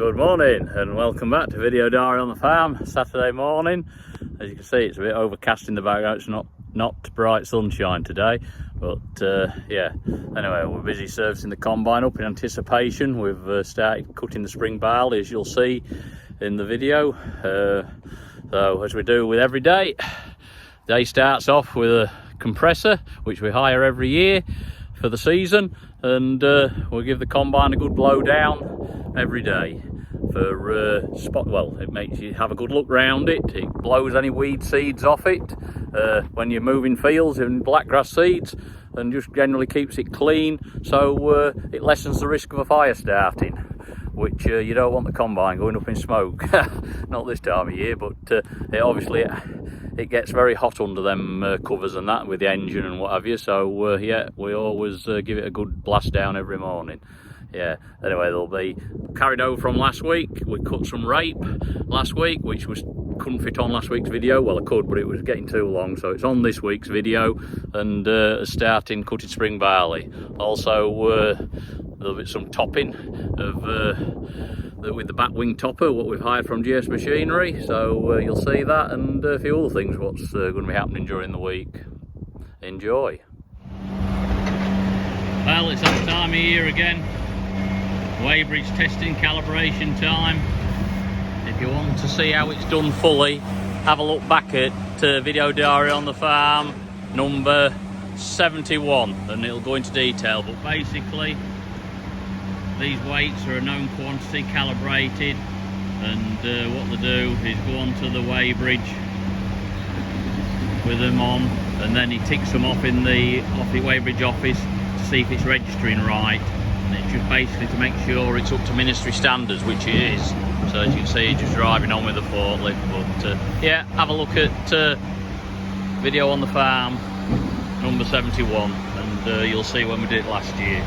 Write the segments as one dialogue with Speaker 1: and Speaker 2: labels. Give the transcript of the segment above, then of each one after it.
Speaker 1: Good morning and welcome back to Video Diary on the Farm. Saturday morning. As you can see, it's a bit overcast in the background. It's not bright sunshine today, but yeah, anyway, we're busy servicing the combine up in anticipation. We've started cutting the spring barley, as you'll see in the video. So as we do with every day, day starts off with a compressor which we hire every year for the season, and we'll give the combine a good blow down every day for it makes you have a good look round it. It blows any weed seeds off it when you're moving fields in blackgrass seeds, and just generally keeps it clean, so it lessens the risk of a fire starting, which you don't want the combine going up in smoke. Not this time of year, but it gets very hot under them covers and that with the engine and what have you, so yeah, we always give it a good blast down every morning. Yeah, anyway, they'll be carried over from last week. We cut some rape last week, which couldn't fit on last week's video. Well, I could, but it was getting too long, so it's on this week's video, and starting cutting spring barley. Also, there'll be some topping of with the batwing topper, what we've hired from GS Machinery, so you'll see that, and a few other things what's going to be happening during the week. Enjoy. Well, it's that time of year again. Weighbridge testing calibration time. If you want to see how it's done fully, have a look back at Video Diary on the Farm number 71 and it'll go into detail. But basically, these weights are a known quantity calibrated, and what they do is go onto the weighbridge with them on, and then he ticks them off in the weighbridge office to see if it's registering right. And it's just basically to make sure it's up to ministry standards, which it is. So as you can see, he's just driving on with the forklift. But yeah, have a look at Video on the Farm number 71, and you'll see when we did it last year.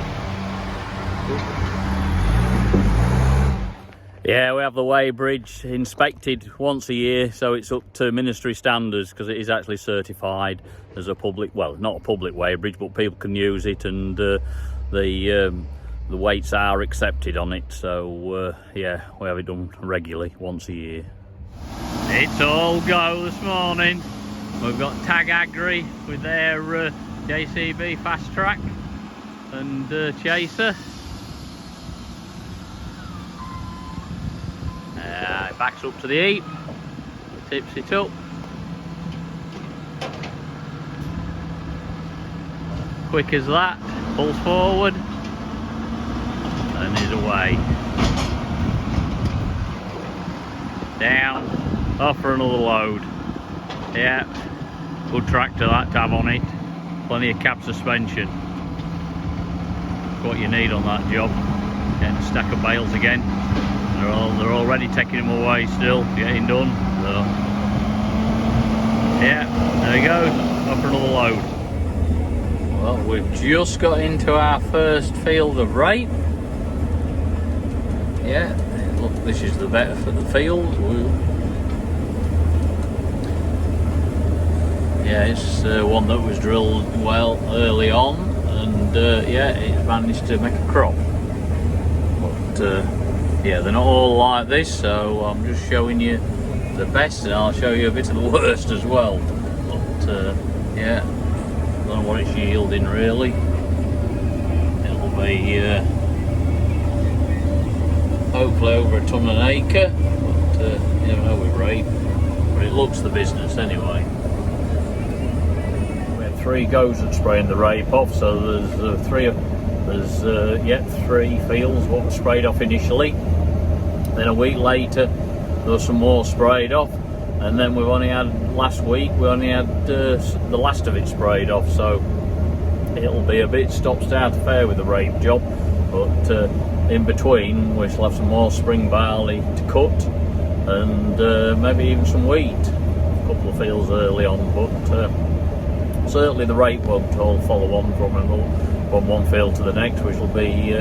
Speaker 1: Yeah, we have the weighbridge inspected once a year, so it's up to ministry standards, because it is actually certified as a public, well, not a public weighbridge, but people can use it, and the weights are accepted on it. So yeah, we have it done regularly once a year. It's all go this morning. We've got TAG Agri with their JCB fast track and chaser. It backs up to the heap, tips it up, quick as that, pulls forward and is away. Down, off for another load. Yeah, good tractor that to have on it. Plenty of cab suspension. That's what you need on that job. Getting a stack of bales again. They're already taking them away still, getting done. So yeah, there he goes, off for another load. Well, we've just got into our first field of rape. Yeah, look, this is the better for the field. Yeah, it's one that was drilled well early on, and yeah, it's managed to make a crop. But yeah, they're not all like this, so I'm just showing you the best, and I'll show you a bit of the worst as well. But yeah, I don't know what it's yielding really. It'll be hopefully over a ton an acre, but you never know with rape. But it looks the business anyway. We had 3 goes at spraying the rape off, so there's three fields what was sprayed off initially. Then a week later there was some more sprayed off, and then we've only had last week the last of it sprayed off, so it'll be a bit stop-start affair with the rape job. But in between we shall have some more spring barley to cut, and maybe even some wheat, a couple of fields early on, but certainly the rape won't all follow on from one field to the next. We shall be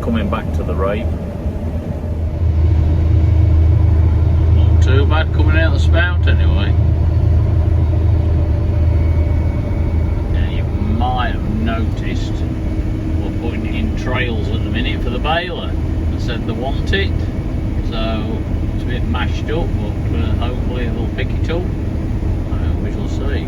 Speaker 1: coming back to the rape. Not too bad coming out of the spout anyway. Now you might have noticed we're putting it in trails at the minute for the baler. They said they want it. so it's a bit mashed up, but hopefully they'll pick it up. We shall see.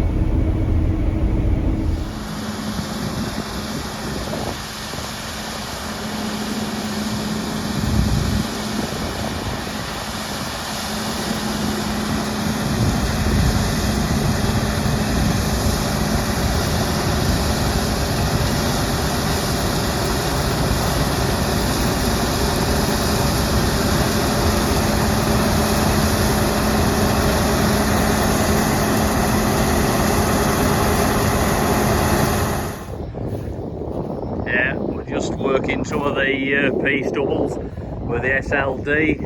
Speaker 1: Just working some of the piece doubles with the SLD.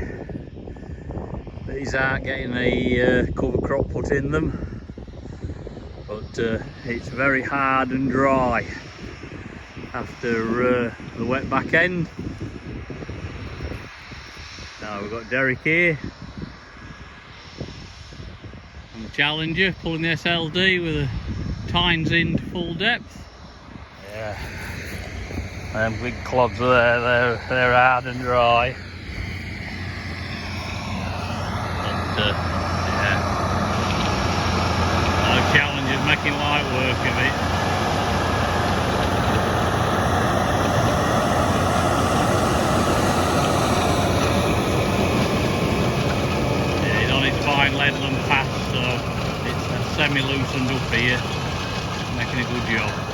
Speaker 1: These aren't getting a cover crop put in them, but it's very hard and dry after the wet back end. Now we've got Derek here and the Challenger pulling the SLD with the tines in to full depth. Yeah. Them big clods there, they're hard and dry. But yeah, no Challenger's making light work of it. Yeah, he's on his fine leatherland path, so it's semi-loosened up here, making a good job.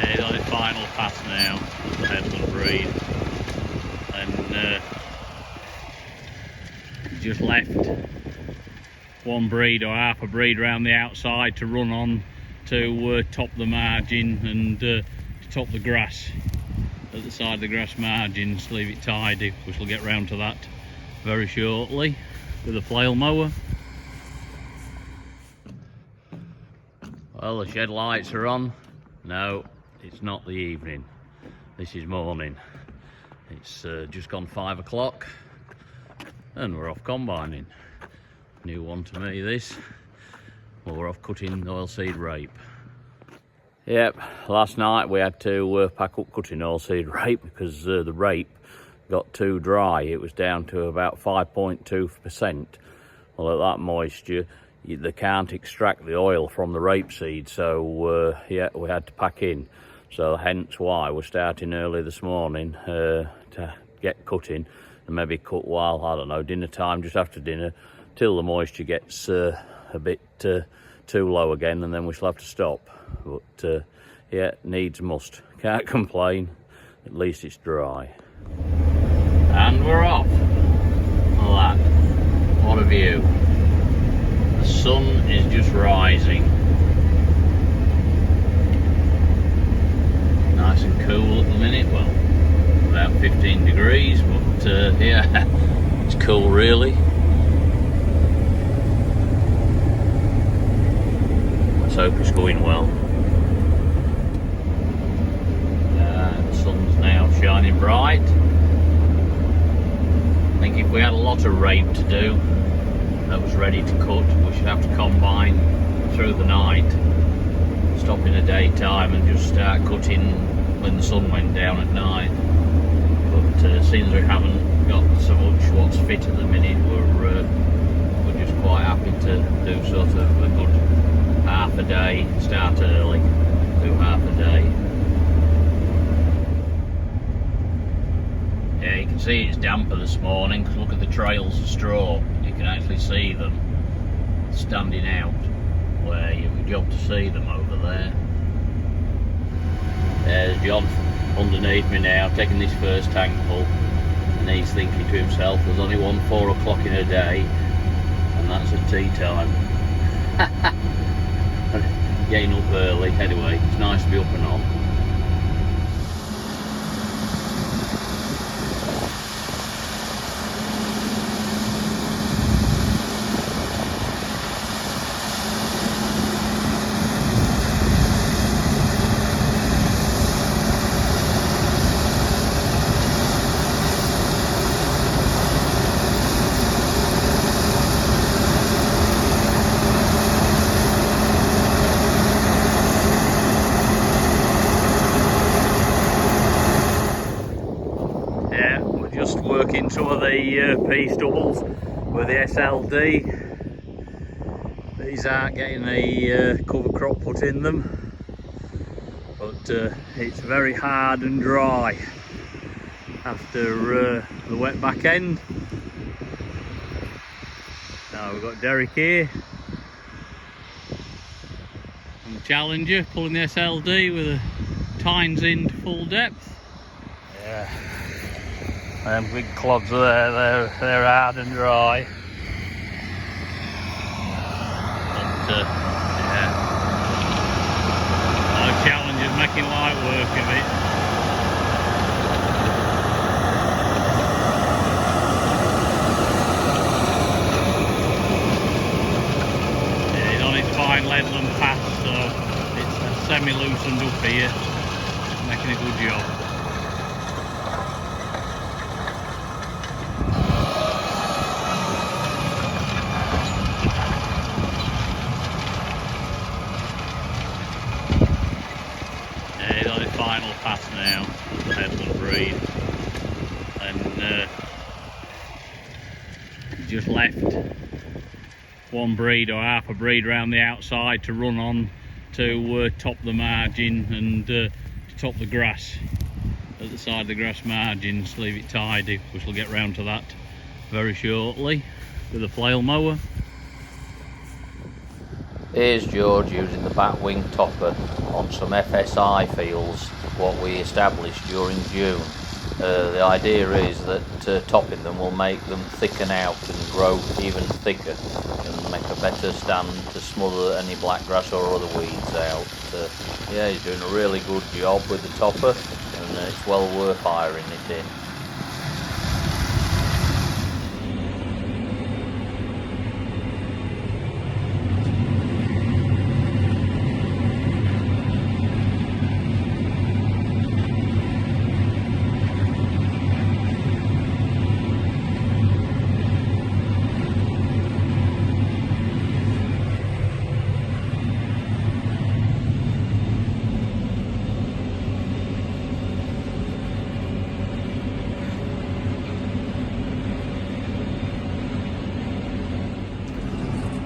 Speaker 1: He's on his final pass now, the headland breed, and just left one breed or half a breed around the outside to run on to top the margin and to top the grass at the side of the grass margins, leave it tidy. We shall get round to that very shortly with a flail mower. Well, the shed lights are on. No, it's not the evening, this is morning. It's just gone 5 o'clock and we're off combining. New one to me this. Well, we're off cutting oilseed rape. Yep, last night we had to pack up cutting oilseed rape because the rape got too dry. It was down to about 5.2%. Well, at that moisture they can't extract the oil from the rapeseed, so yeah, we had to pack in. So hence why we're starting early this morning to get cutting, and maybe cut while, I don't know, dinner time, just after dinner, till the moisture gets a bit too low again, and then we shall have to stop. But yeah, needs must. Can't complain, at least it's dry. And we're off. Look at that, what a view. The sun is just rising. Nice and cool at the minute, well, about 15 degrees, but yeah, it's cool really. Let's hope it's going well. The sun's now shining bright. I think if we had a lot of rape to do that was ready to cut, we should have to combine through the night, stop in the daytime and just start cutting when the sun went down at night. But since we haven't got so much what's fit at the minute, we're just quite happy to do sort of a good half a day, start early, do half a day. Yeah, you can see it's damper this morning because look at the trails of straw. You can actually see them standing out. where you would job to see them over there. There's John underneath me now, taking this first tankful, and he's thinking to himself, there's only 4 o'clock in a day, and that's at tea time. Getting up early, anyway, it's nice to be up and on. Working some of the piece doubles with the SLD. These aren't getting a cover crop put in them, but it's very hard and dry after the wet back end. Now we've got Derek here on the Challenger pulling the SLD with the tines in to full depth. Yeah. Them big clods are there, they're hard and dry. But yeah, our Challenger's making light work of it. Yeah, he's on his fine Leadland path, so it's semi-loosened up here, making a good job. Final pass now of the headland breed, and just left one breed or half a breed around the outside to run on to top the margin and to top the grass at the side of the grass margins, leave it tidy, which we'll get round to that very shortly with a flail mower. Here's George using the batwing topper on some FSI fields, what we established during June. The idea is that topping them will make them thicken out and grow even thicker and make a better stand to smother any blackgrass or other weeds out. Yeah, he's doing a really good job with the topper, and it's well worth hiring it in.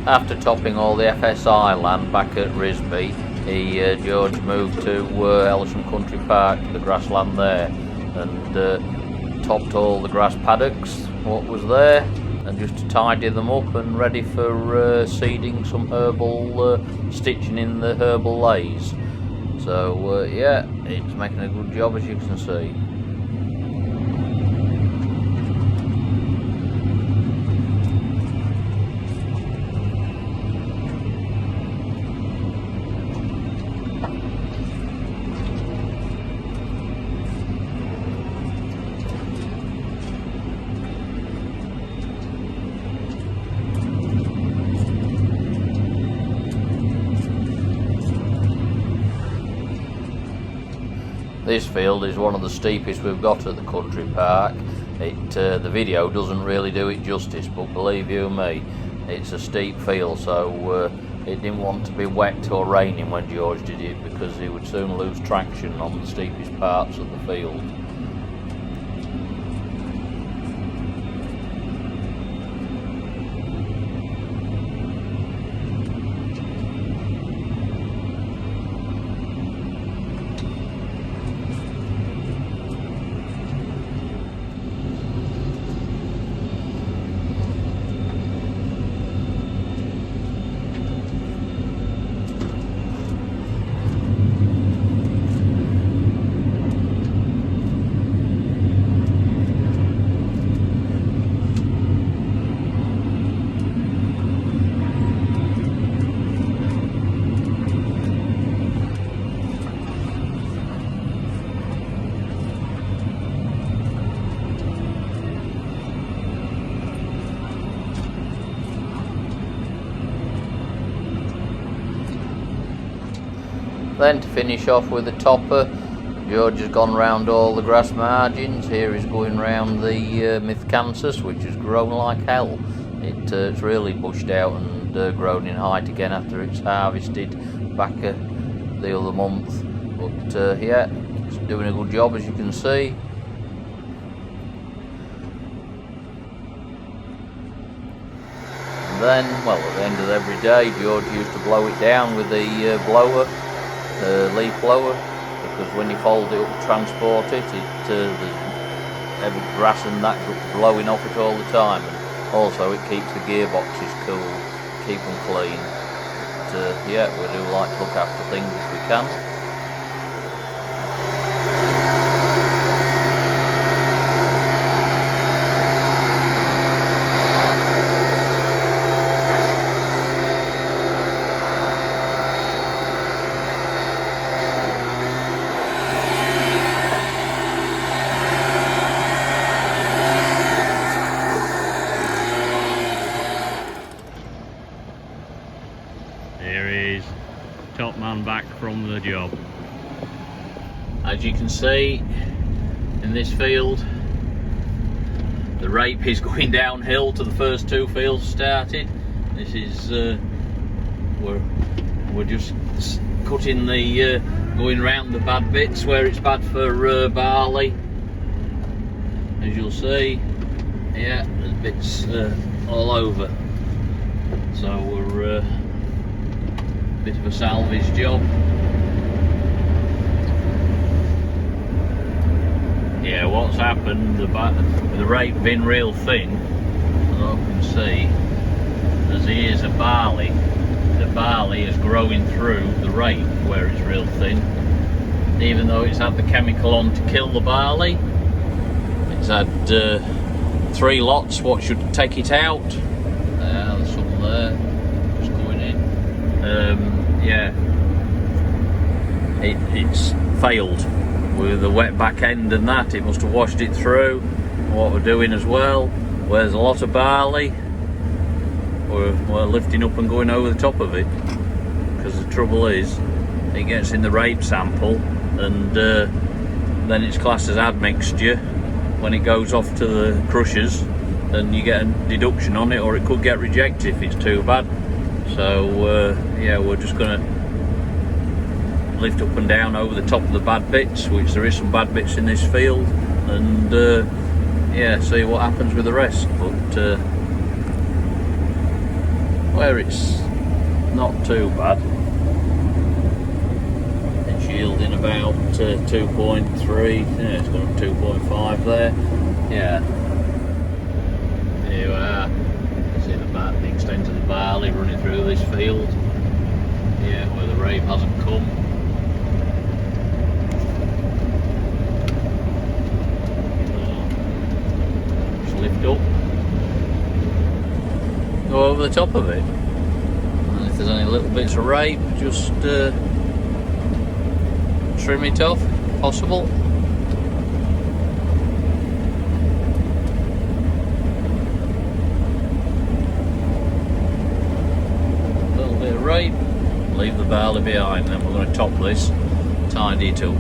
Speaker 1: After topping all the FSI land back at Risby, George moved to Ellisham Country Park, the grassland there, and topped all the grass paddocks, what was there, and just to tidy them up and ready for seeding some herbal, stitching in the herbal lays. So yeah, it's making a good job, as you can see. This field is one of the steepest we've got at the country park. The video doesn't really do it justice, but believe you me, it's a steep field, so it didn't want to be wet or raining when George did it, because he would soon lose traction on the steepest parts of the field. Then to finish off with the topper, George has gone round all the grass margins. Here he's going round the Mythcanthus, which has grown like hell. It's really bushed out and grown in height again after it's harvested back the other month. But yeah, it's doing a good job, as you can see. And then, well, at the end of every day, George used to blow it down with the leaf blower, because when you fold it up and transport it, there's heavy grass and that blowing off it all the time. And also, it keeps the gearboxes cool, keep them clean. But yeah, we do like to look after things if we can.
Speaker 2: Here is top man back from the job.
Speaker 1: As you can see in this field, the rape is going downhill to the first two fields started. This is we're just cutting the going around the bad bits where it's bad for barley. As you'll see, yeah, there's bits all over. So we're bit of a salvage job. Yeah, what's happened, the rape been real thin, as you can see, there's ears of barley. The barley is growing through the rape where it's real thin. Even though it's had the chemical on to kill the barley, it's had 3 lots what should take it out. There's some there, just going in. Yeah, it's failed with the wet back end and that. It must have washed it through. What we're doing as well, where there's a lot of barley, we're lifting up and going over the top of it, because the trouble is it gets in the rape sample and then it's classed as admixture when it goes off to the crushers, and you get a deduction on it, or it could get rejected if it's too bad. So yeah, we're just going to lift up and down over the top of the bad bits, which there is some bad bits in this field, and yeah, see what happens with the rest. But where it's not too bad, it's yielding about 2.3, yeah, it's got 2.5 there. Yeah, here we are. See the extent of the barley running through this field. Yeah, where the rape hasn't come. Just lift up, go over the top of it, and if there's any little bits of rape, just trim it off, if possible. Rape, leave the barley behind, then we're going to top this, tidy it up.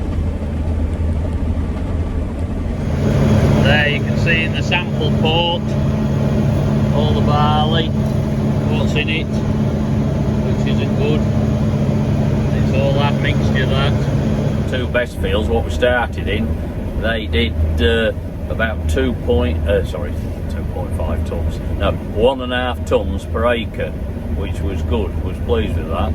Speaker 1: There you can see in the sample port all the barley, what's in it, which isn't good. It's all that mixture, that. 2 best fields, what we started in, they did about 2.5 tons, no, 1.5 tons per acre, which was good, was pleased with that.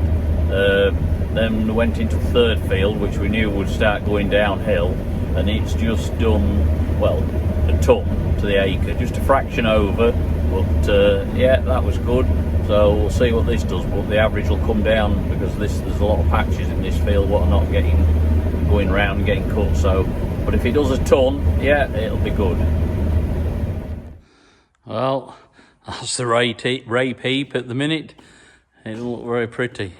Speaker 1: Then we went into the 3rd field, which we knew would start going downhill, and it's just done, well, a ton to the acre, just a fraction over, but yeah, that was good. So we'll see what this does, but the average will come down, because there's a lot of patches in this field what are not going round and getting cut. So, but if it does a ton, yeah, it'll be good. Well, that's the rape heap at the minute. It doesn't look very pretty.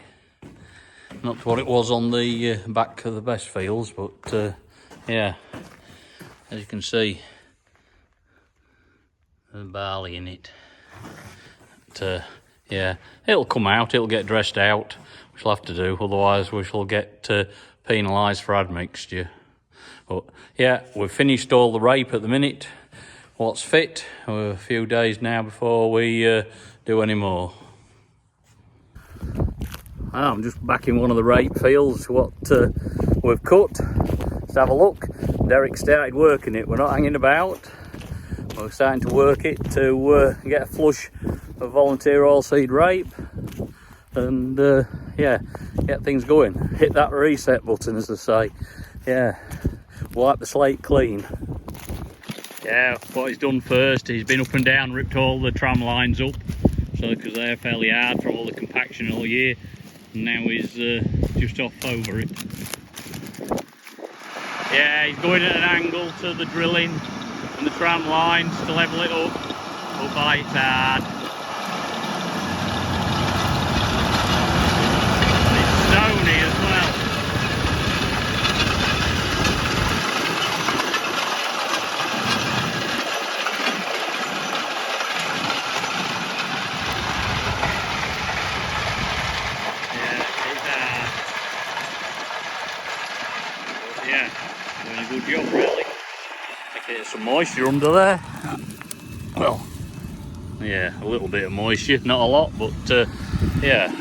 Speaker 1: Not what it was on the back of the best fields, but yeah, as you can see, there's barley in it. But, yeah, it'll come out, it'll get dressed out. shall have to do, otherwise we shall get penalised for admixture. But yeah, we've finished all the rape at the minute. What's fit? We're a few days now before we do any more. I'm just back in one of the rape fields, what we've cut. Let's have a look. Derek started working it. We're not hanging about. We're starting to work it to get a flush of volunteer oilseed rape and yeah, get things going. Hit that reset button, as they say. Yeah, wipe the slate clean.
Speaker 2: Yeah, what he's done first, he's been up and down, ripped all the tram lines up, so because they're fairly hard from all the compaction all year, and now he's just off over it. Yeah, he's going at an angle to the drilling and the tram lines to level it up. Oh, by it's hard. It's stony as well. Yeah, doing a good job really.
Speaker 1: Get some moisture under there. Well, yeah, a little bit of moisture, not a lot, but yeah.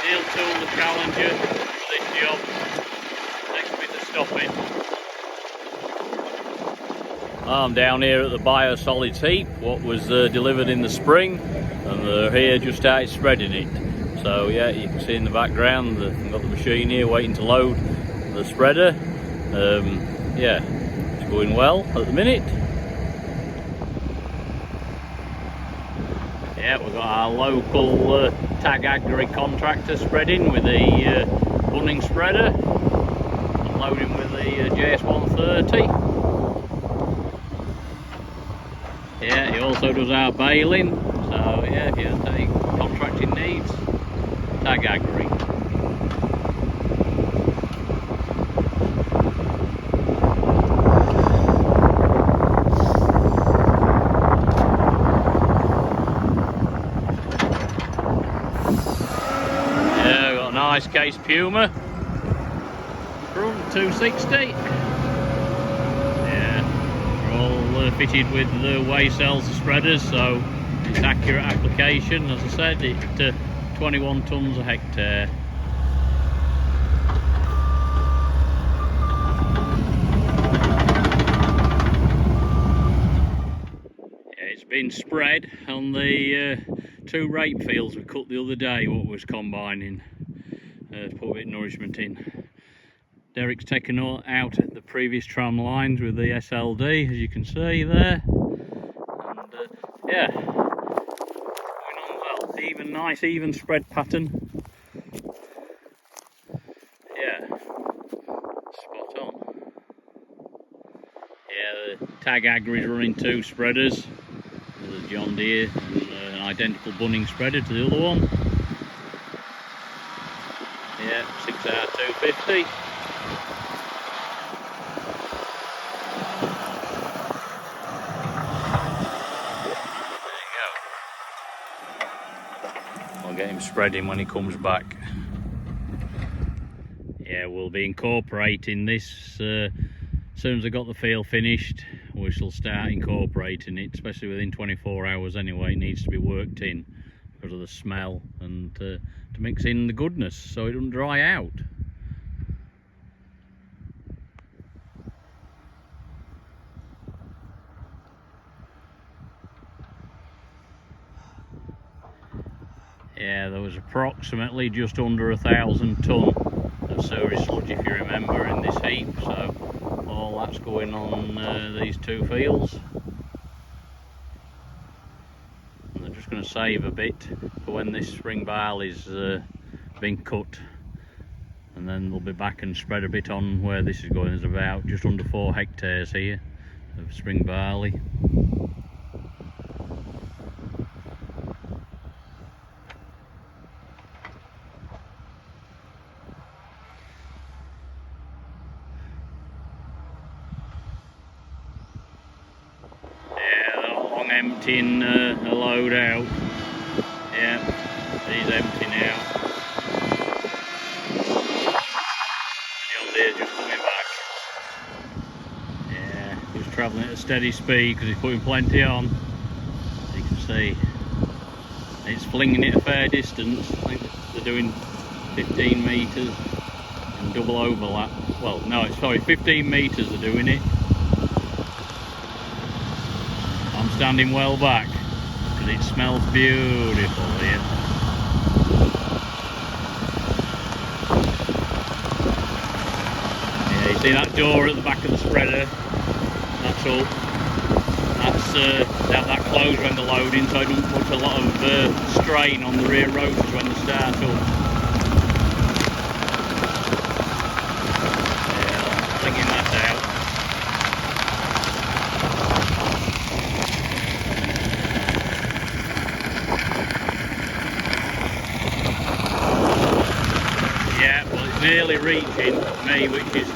Speaker 2: Ideal tool, the Challenger, for this job. Next bit of stopping.
Speaker 1: I'm down here at the biosolids heap, what was delivered in the spring, and they're here just started spreading it. So yeah, you can see in the background, I've got the machine here waiting to load the spreader. Yeah, it's going well at the minute.
Speaker 2: Yeah, we've got our local TAG Agri contractor spreading with the bunning spreader, and loading with the JS130. Yeah, he also does our baling, so yeah, if you have any contracting needs, TAG Agri. Nice case Puma, front 260. Yeah, they're all fitted with the weigh cells and spreaders, so it's accurate application. As I said, it's 21 tonnes a hectare. Yeah, it's been spread on the 2 rape fields we cut the other day, what was combining. To put a bit of nourishment in. Derek's taken out the previous tram lines with the SLD, as you can see there. And yeah, going on well. Nice even spread pattern. Yeah, spot on. Yeah, the TAG Agri is running 2 spreaders. There's a John Deere and an identical bunning spreader to the other one. Yeah, 6R250. There you go. I'll get him spreading when he comes back. Yeah, we'll be incorporating this as soon as I got the field finished. We shall start incorporating it, especially within 24 hours anyway. It needs to be worked in because of the smell and to mix in the goodness so it doesn't dry out. Yeah, there was approximately just under 1,000 tonne of sewage sludge, if you remember, in this heap, so all that's going on these 2 fields. And they're just going to save a bit for when this spring barley's been cut, and then they'll be back and spread a bit on where this is going. There's about just under 4 hectares here of spring barley. emptying a load out. Yeah, he's empty now. John Deere's just coming back. Yeah, he's travelling at a steady speed because he's putting plenty on. As you can see, it's flinging it a fair distance. I think they're doing 15 metres and double overlap. Well, no, it's sorry, 15 metres they're doing it. I'm standing well back because it smells beautiful here. Yeah, you see that door at the back of the spreader? That's up. That's they have that closed when they're loading, so it doesn't put a lot of strain on the rear rotors when they start up. Yeah, flinging that out. Yeah, well, it's nearly reaching me, which is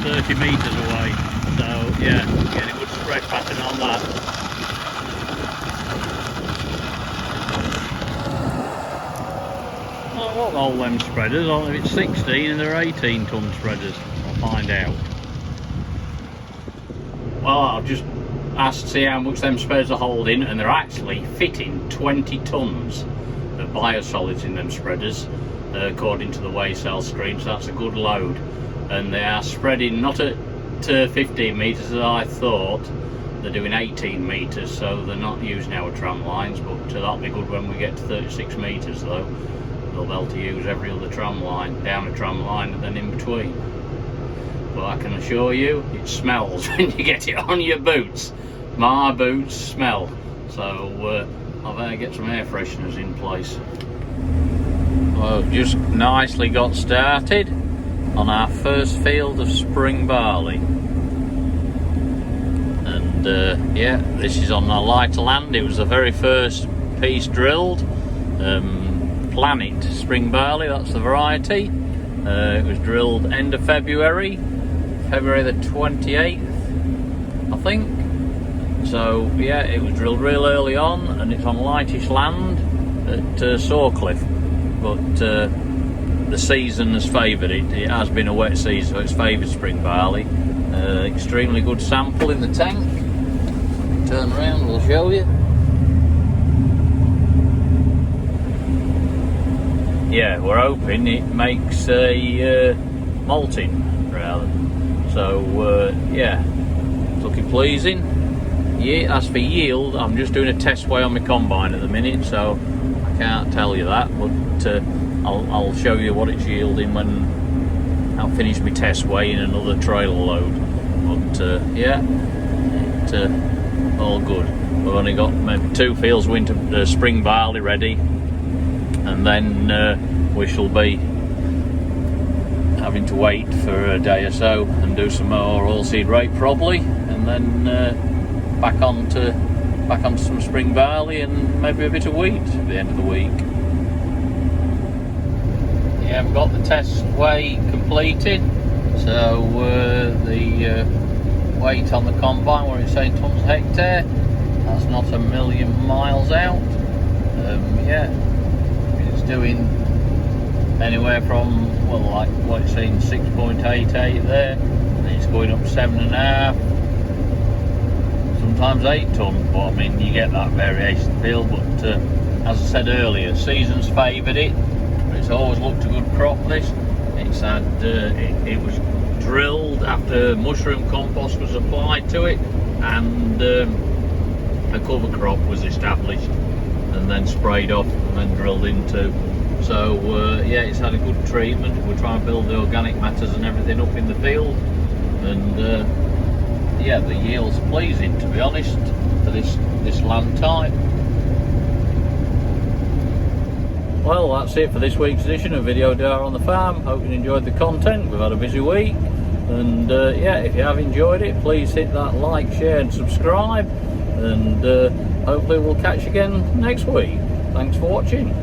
Speaker 2: 30 metres away. So yeah, getting a good spread pattern on that. Well, what all them spreaders? Well, if it's 16 and they're 18 tonne spreaders, I'll find out. Well, I'll just ask to see how much them spreaders are holding, and they're actually fitting 20 tonnes of biosolids in them spreaders, according to the weigh cell screen, so that's a good load. And they are spreading not at 15 metres as I thought. They're doing 18 metres, so they're not using our tram lines, but that'll be good when we get to 36 metres though. They'll be able to use every other tram line, down a tram line and then in between. But I can assure you, it smells when you get it on your boots. My boots smell, so I better get some air fresheners in place. Well, just nicely got started on our first field of spring barley, and yeah, this is on a lighter land. It was the very first piece drilled. Planet spring barley, that's the variety. It was drilled end of February the 28th, I think. So yeah, it was drilled real early on, and it's on lightish land at Sawcliffe, but the season has favoured it. It has been a wet season, so it's favoured spring barley. Extremely good sample in the tank. Turn around, we'll show you. Yeah, we're hoping it makes a malting rather. So yeah, it's looking pleasing. Yeah, as for yield, I'm just doing a test weigh on my combine at the minute, so I can't tell you that, but I'll show you what it's yielding when I'll finish my test weigh in another trailer load. But yeah, all good. We've only got maybe 2 fields winter spring barley ready, and then we shall be having to wait for a day or so and do some more oilseed rape probably, and then back onto some spring barley and maybe a bit of wheat at the end of the week. Yeah, I've got the test weigh completed, so the weight on the combine where it's 8 tonnes a hectare, that's not a million miles out. Yeah, it's doing anywhere from, well, like what it's saying, 6.88 there, and it's going up 7.5, sometimes 8 tonne. But I mean, you get that variation field, but as I said earlier, season's favoured it. It's always looked a good crop. This, it's had it was drilled after mushroom compost was applied to it, and a cover crop was established and then sprayed off and then drilled into. So yeah, it's had a good treatment. We're trying to build the organic matters and everything up in the field, and yeah, the yield's pleasing, to be honest, for this land type. Well, that's it for this week's edition of Video Dar on the Farm. Hope you enjoyed the content. We've had a busy week, and yeah, if you have enjoyed it, please hit that like, share and subscribe, and hopefully we'll catch you again next week. Thanks for watching.